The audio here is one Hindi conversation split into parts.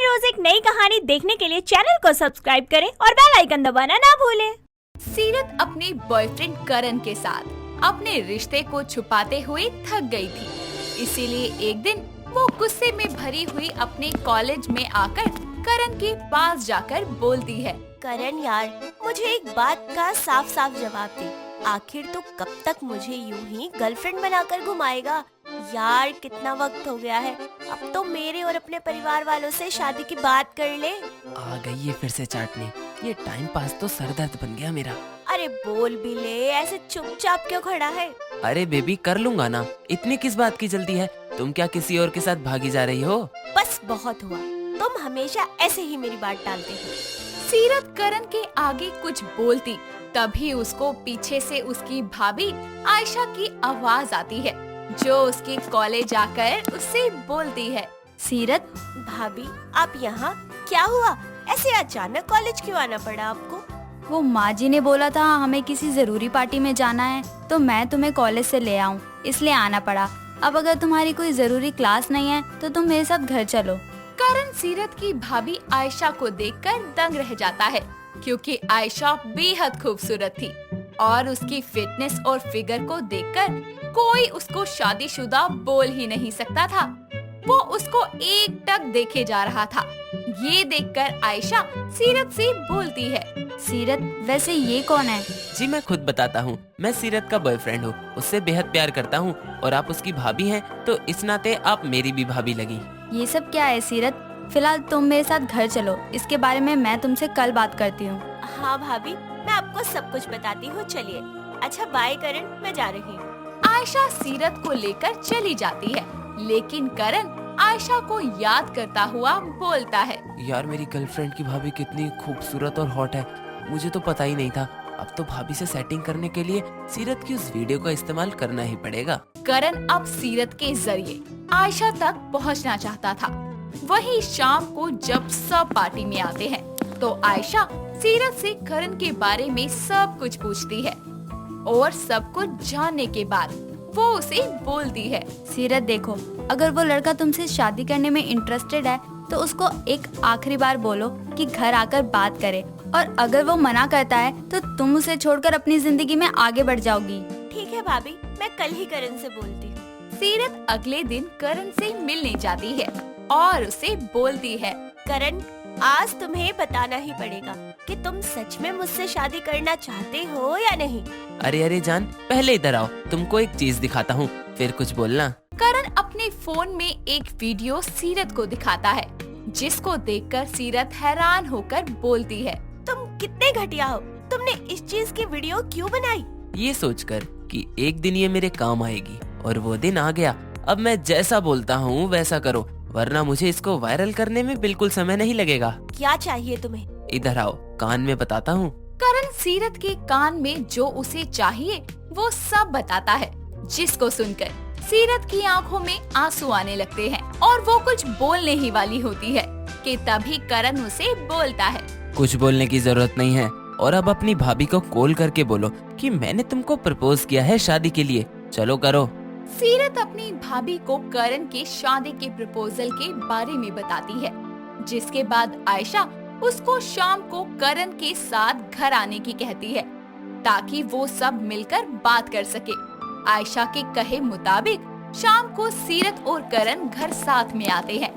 हर रोज एक नई कहानी देखने के लिए चैनल को सब्सक्राइब करें और बेल आइकन दबाना ना भूलें। सीरत अपने बॉयफ्रेंड करण के साथ अपने रिश्ते को छुपाते हुए थक गई थी। इसीलिए एक दिन वो गुस्से में भरी हुई अपने कॉलेज में आकर करण के पास जाकर बोलती है, करण यार, मुझे एक बात का साफ साफ जवाब दे। आखिर तो कब तक मुझे यूं ही गर्लफ्रेंड बनाकर घुमाएगा? यार कितना वक्त हो गया है, अब तो मेरे और अपने परिवार वालों से शादी की बात कर ले। आ गई है फिर से चाटने। ये टाइम पास तो सरदर्द बन गया मेरा। अरे बोल भी ले, ऐसे चुपचाप क्यों खड़ा है? अरे बेबी कर लूंगा ना, इतनी किस बात की जल्दी है? तुम क्या किसी और के साथ भागी जा रही हो? बस बहुत हुआ, तुम हमेशा ऐसे ही मेरी बात टालते हो। सीरत करण के आगे कुछ बोलती तभी उसको पीछे से उसकी भाभी आयशा की आवाज आती है, जो उसके कॉलेज आकर उससे बोलती है, सीरत भाभी आप यहाँ? क्या हुआ, ऐसे अचानक कॉलेज क्यों आना पड़ा आपको? वो माँ जी ने बोला था हमें किसी जरूरी पार्टी में जाना है, तो मैं तुम्हें कॉलेज से ले आऊं, इसलिए आना पड़ा। अब अगर तुम्हारी कोई जरूरी क्लास नहीं है तो तुम मेरे साथ घर चलो। करण सीरत की भाभी आयशा को देखकर दंग रह जाता है, क्योंकि आयशा बेहद खूबसूरत थी और उसकी फिटनेस और फिगर को देखकर कोई उसको शादीशुदा बोल ही नहीं सकता था। वो उसको एकटक देखे जा रहा था। ये देखकर आयशा सीरत से बोलती है, सीरत वैसे ये कौन है? जी मैं खुद बताता हूँ, मैं सीरत का बॉयफ्रेंड हूँ, उससे बेहद प्यार करता हूँ और आप उसकी भाभी हैं, तो इस नाते आप मेरी भी भाभी लगी। ये सब क्या है सीरत? फिलहाल तुम मेरे साथ घर चलो, इसके बारे में मैं तुमसे कल बात करती हूँ। हाँ भाभी, मैं आपको सब कुछ बताती हूँ, चलिए। अच्छा बाय करण, मैं जा रही हूँ। आयशा सीरत को लेकर चली जाती है, लेकिन करण आयशा को याद करता हुआ बोलता है, यार मेरी गर्लफ्रेंड की भाभी कितनी खूबसूरत और हॉट है, मुझे तो पता ही नहीं था। अब तो भाभी से सेटिंग करने के लिए सीरत की उस वीडियो का इस्तेमाल करना ही पड़ेगा। करण अब सीरत के जरिए आयशा तक पहुंचना चाहता था। वहीं शाम को जब सब पार्टी में आते हैं, तो आयशा सीरत से करण के बारे में सब कुछ पूछती है और सब कुछ जानने के बाद वो उसे बोलती है, सीरत देखो, अगर वो लड़का तुमसे शादी करने में इंटरेस्टेड है तो उसको एक आखिरी बार बोलो कि घर आकर बात करे, और अगर वो मना करता है तो तुम उसे छोड़कर अपनी जिंदगी में आगे बढ़ जाओगी। ठीक है भाभी, मैं कल ही करण से बोलती हूँ। सीरत अगले दिन करण से मिलने जाती है और उसे बोलती है, करण आज तुम्हें बताना ही पड़ेगा कि तुम सच में मुझसे शादी करना चाहते हो या नहीं। अरे जान, पहले इधर आओ, तुमको एक चीज दिखाता हूँ, फिर कुछ बोलना। करण अपने फोन में एक वीडियो सीरत को दिखाता है, जिसको देखकर सीरत हैरान होकर बोलती है, तुम कितने घटिया हो, तुमने इस चीज की वीडियो क्यों बनाई? ये सोचकर कि एक दिन ये मेरे काम आएगी, और वो दिन आ गया। अब मैं जैसा बोलता हूँ वैसा करो, वरना मुझे इसको वायरल करने में बिल्कुल समय नहीं लगेगा। क्या चाहिए तुम्हें? इधर आओ, कान में बताता हूँ। करण सीरत के कान में जो उसे चाहिए वो सब बताता है, जिसको सुनकर सीरत की आंखों में आंसू आने लगते हैं और वो कुछ बोलने ही वाली होती है कि तभी करण उसे बोलता है, कुछ बोलने की जरूरत नहीं है, और अब अपनी भाभी को कॉल करके बोलो कि मैंने तुमको प्रपोज किया है शादी के लिए, चलो करो। सीरत अपनी भाभी को करण के शादी के प्रपोजल के बारे में बताती है, जिसके बाद आयशा उसको शाम को करण के साथ घर आने की कहती है, ताकि वो सब मिलकर बात कर सके। आयशा के कहे मुताबिक शाम को सीरत और करण घर साथ में आते हैं।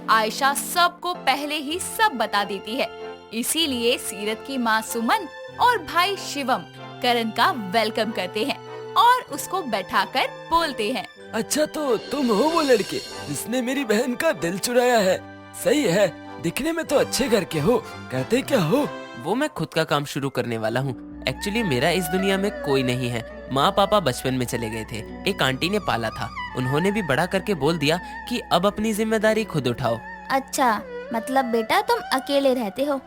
आयशा सबको पहले ही सब बता देती है, इसीलिए सीरत की माँ सुमन और भाई शिवम करण का वेलकम करते हैं और उसको बैठाकर बोलते हैं, अच्छा तो तुम हो वो लड़के जिसने मेरी बहन का दिल चुराया है? सही है, दिखने में तो अच्छे घर के हो, कहते क्या हो? वो मैं खुद का काम शुरू करने वाला हूँ। एक्चुअली मेरा इस दुनिया में कोई नहीं है। माँ पापा बचपन में चले गए थे, एक आंटी ने पाला था, उन्होंने भी बड़ा करके बोल दिया कि अब अपनी जिम्मेदारी खुद उठाओ। अच्छा, मतलब बेटा तुम अकेले रहते हो,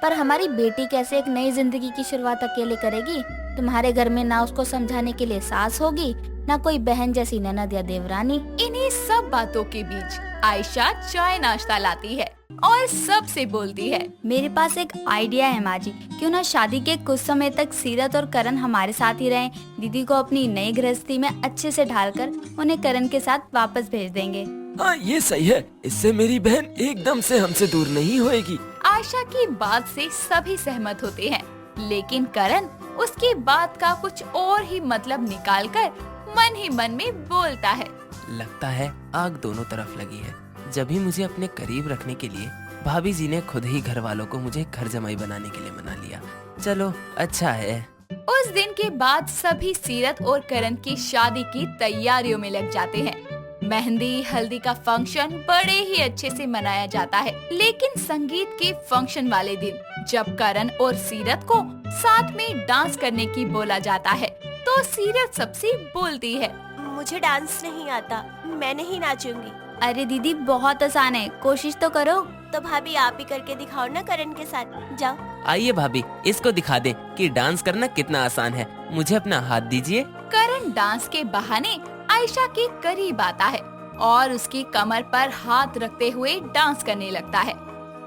पर हमारी बेटी कैसे एक नई जिंदगी की शुरुआत अकेले करेगी? तुम्हारे घर में ना उसको समझाने के लिए सास होगी, ना कोई बहन जैसी ननद या देवरानी। इन्हीं सब बातों के बीच आयशा चाय नाश्ता लाती है और सबसे बोलती है, मेरे पास एक आइडिया है माँ जी, क्यों ना शादी के कुछ समय तक सीरत और करण हमारे साथ ही रहें। दीदी को अपनी नई गृहस्थी में अच्छे से ढालकर उन्हें करण के साथ वापस भेज देंगे। हाँ ये सही है, इससे मेरी बहन एकदम से हमसे दूर नहीं होएगी। आयशा की बात से सभी सहमत होते हैं, लेकिन करण उसकी बात का कुछ और ही मतलब निकालकर मन ही मन में बोलता है। लगता है आग दोनों तरफ लगी है। जब भी मुझे अपने करीब रखने के लिए भाभी जी ने खुद ही घर वालों को मुझे घर जमाई बनाने के लिए मना लिया। चलो अच्छा है। उस दिन के बाद सभी सीरत और करण की शादी की तैयारियों में लग जाते हैं। मेहंदी हल्दी का फंक्शन बड़े ही अच्छे से मनाया जाता है, लेकिन संगीत के फंक्शन वाले दिन जब करण और सीरत को साथ में डांस करने की बोला जाता है, तो सीरत सबसे बोलती है। मुझे डांस नहीं आता, मैं नहीं नाचूंगी। अरे दीदी बहुत आसान है, कोशिश तो करो। तो भाभी आप ही करके दिखाओ ना करण के साथ, जाओ। आइए भाभी, इसको दिखा दें कि डांस करना कितना आसान है। मुझे अपना हाथ दीजिए। करण डांस के बहाने आयशा के करीब आता है और उसकी कमर पर हाथ रखते हुए डांस करने लगता है।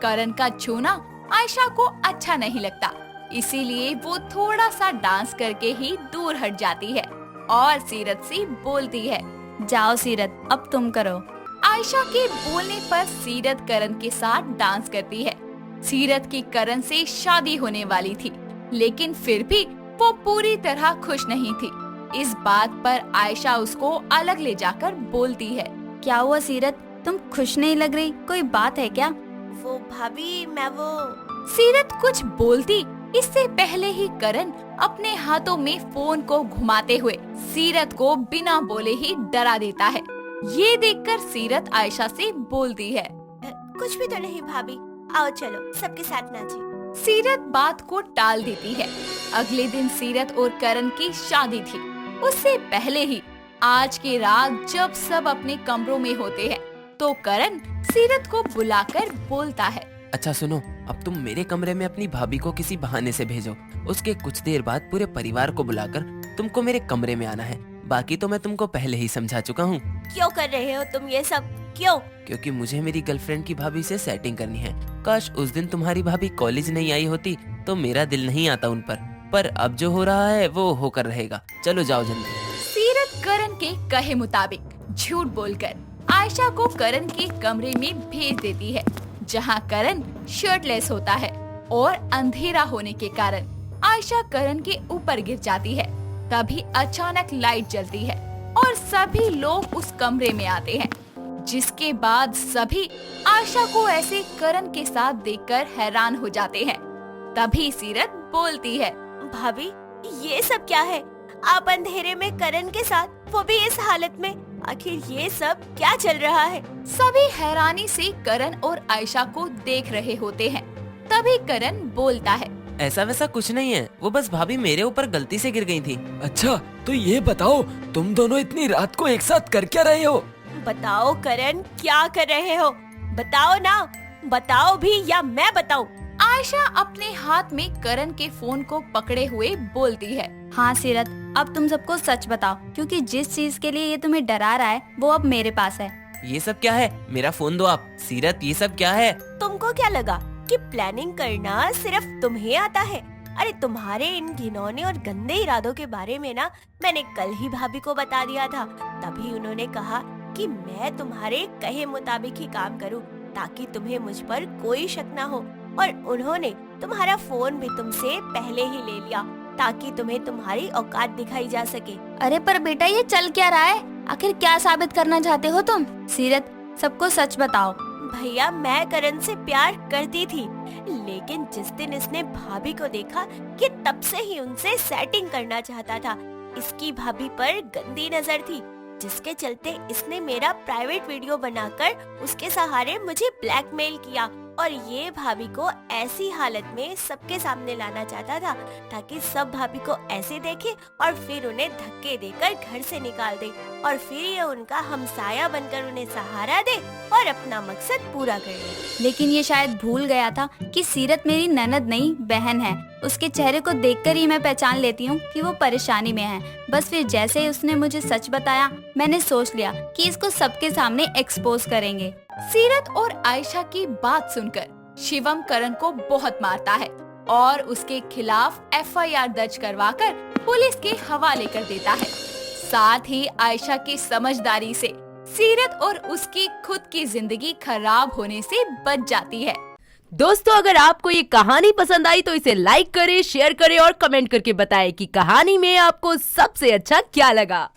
करण का छूना आयशा को अच्छा नहीं लगता, इसीलिए वो थोड़ा सा डांस करके ही दूर हट जाती है और सीरत से बोलती है। जाओ सीरत, अब तुम करो। आयशा के बोलने पर सीरत करण के साथ डांस करती है। सीरत की करण से शादी होने वाली थी, लेकिन फिर भी वो पूरी तरह खुश नहीं थी। इस बात पर आयशा उसको अलग ले जाकर बोलती है। क्या हुआ सीरत, तुम खुश नहीं लग रही, कोई बात है क्या? वो भाभी मैं वो सीरत कुछ बोलती इससे पहले ही करण अपने हाथों में फोन को घुमाते हुए सीरत को बिना बोले ही डरा देता है। ये देखकर सीरत आयशा से बोलती है। कुछ भी तो नहीं भाभी, आओ चलो सबके साथ नाचे। सीरत बात को टाल देती है। अगले दिन सीरत और करण की शादी थी। उससे पहले ही आज की रात जब सब अपने कमरों में होते हैं, तो करण सीरत को बुलाकर बोलता है। अच्छा सुनो, अब तुम मेरे कमरे में अपनी भाभी को किसी बहाने से भेजो। उसके कुछ देर बाद पूरे परिवार को बुलाकर तुमको मेरे कमरे में आना है। बाकी तो मैं तुमको पहले ही समझा चुका हूँ। क्यों कर रहे हो तुम ये सब, क्यों? क्योंकि मुझे मेरी गर्लफ्रेंड की भाभी से सेटिंग करनी है। काश उस दिन तुम्हारी भाभी कॉलेज नहीं आई होती तो मेरा दिल नहीं आता उन पर अब जो हो रहा है वो होकर रहेगा। चलो जाओ जल्दी। सीरत करण के कहे मुताबिक झूठ बोलकर आयशा को करण के कमरे में भेज देती है, जहां करण शर्टलेस होता है और अंधेरा होने के कारण आयशा करण के ऊपर गिर जाती है। तभी अचानक लाइट जलती है और सभी लोग उस कमरे में आते हैं, जिसके बाद सभी आयशा को ऐसे करण के साथ देखकर हैरान हो जाते हैं। तभी सीरत बोलती है। भाभी ये सब क्या है? आप अंधेरे में करण के साथ, वो भी इस हालत में, आखिर ये सब क्या चल रहा है? सभी हैरानी से करण और आयशा को देख रहे होते हैं। तभी करण बोलता है। ऐसा वैसा कुछ नहीं है, वो बस भाभी मेरे ऊपर गलती से गिर गई थी। अच्छा तो ये बताओ, तुम दोनों इतनी रात को एक साथ कर क्या रहे हो? बताओ करण, क्या कर रहे हो? बताओ ना, बताओ भी या मैं बताऊं? आयशा अपने हाथ में करण के फोन को पकड़े हुए बोलती है। हाँ सीरत, अब तुम सबको सच बताओ, क्योंकि जिस चीज के लिए ये तुम्हें डरा रहा है वो अब मेरे पास है। ये सब क्या है? मेरा फोन दो आप। सीरत ये सब क्या है? तुमको क्या लगा कि प्लानिंग करना सिर्फ तुम्हें आता है? अरे तुम्हारे इन घिनौने और गंदे इरादों के बारे में ना मैंने कल ही भाभी को बता दिया था। तभी उन्होंने कहा कि मैं तुम्हारे कहे मुताबिक ही काम करूं, ताकि तुम्हें मुझ पर कोई शक ना हो। और उन्होंने तुम्हारा फोन भी तुमसे पहले ही ले लिया, ताकि तुम्हें तुम्हारी औकात दिखाई जा सके। अरे पर बेटा ये चल क्या रहा है? आखिर क्या साबित करना चाहते हो तुम? सीरत सबको सच बताओ। भैया मैं करण से प्यार करती थी, लेकिन जिस दिन इसने भाभी को देखा कि तब से ही उनसे सेटिंग करना चाहता था। इसकी भाभी पर गंदी नजर थी, जिसके चलते इसने मेरा प्राइवेट वीडियो बनाकर उसके सहारे मुझे ब्लैकमेल किया और ये भाभी को ऐसी हालत में सबके सामने लाना चाहता था, ताकि सब भाभी को ऐसे देखे और फिर उन्हें धक्के देकर घर से निकाल दे और फिर ये उनका हमसाया बनकर उन्हें सहारा दे और अपना मकसद पूरा कर ले। लेकिन ये शायद भूल गया था कि सीरत मेरी ननद नहीं बहन है। उसके चेहरे को देखकर ही मैं पहचान लेती हूँ कि वो परेशानी में है। बस फिर जैसे ही उसने मुझे सच बताया, मैंने सोच लिया कि इसको सबके सामने एक्सपोज करेंगे। सीरत और आयशा की बात सुनकर शिवम करण को बहुत मारता है और उसके खिलाफ FIR दर्ज करवाकर पुलिस के हवाले कर देता है। साथ ही आयशा की समझदारी से सीरत और उसकी खुद की जिंदगी खराब होने से बच जाती है। दोस्तों, अगर आपको ये कहानी पसंद आई तो इसे लाइक करें, शेयर करें और कमेंट करके बताएं कि कहानी में आपको सबसे अच्छा क्या लगा।